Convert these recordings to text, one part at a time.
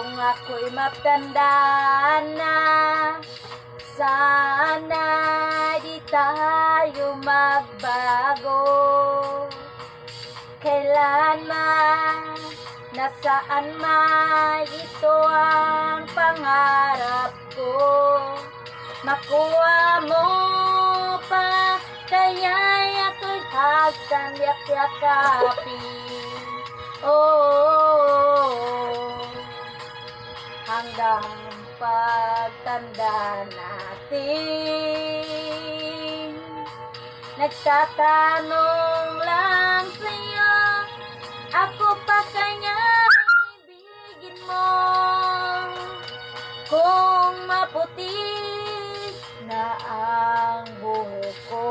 Kung ako'y matanda na, sana di tayo magbago. Kailanman, nasaan man, ito ang pangarap ko. Makuha mo pa, kaya'y ako'y hagdan yak-yakapin. Hanggang pagtanda natin, nagtatanong lang sa'yo, ako pa kaya ibigin mo? Kung maputi na ang buhok ko,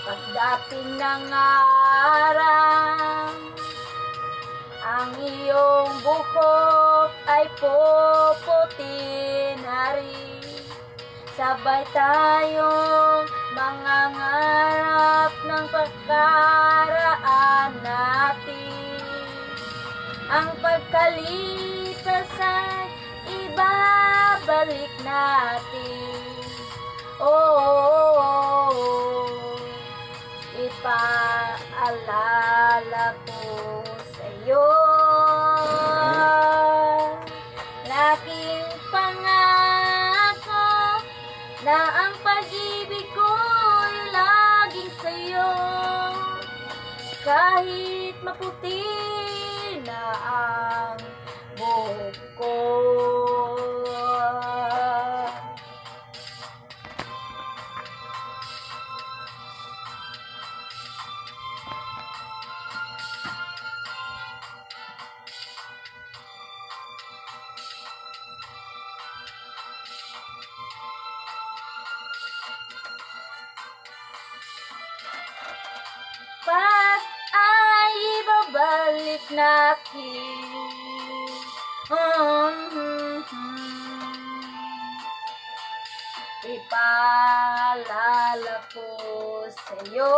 pagdating ng araw, ang iyong buhok ay puputi na rin. Sabay tayong mangangarap ng pagkaraan natin. Ang pagkalipas ay ibabalik natin. Ipaalala ko sa'yo, laking pangako na ang pag-ibig ko'y laging sa'yo. Kahit maputi na ang buhok ko. Pag ay ibabalik natin, ipaalala ko sa'yo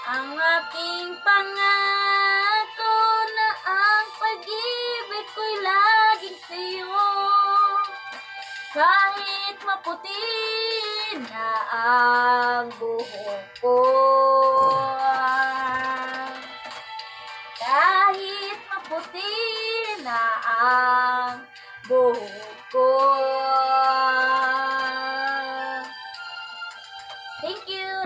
ang aking pangako na ang pag-ibig ko'y laging sa'yo. Kahit maputi na ang buhok ko, kahit maputi na ang buhok ko. Thank you!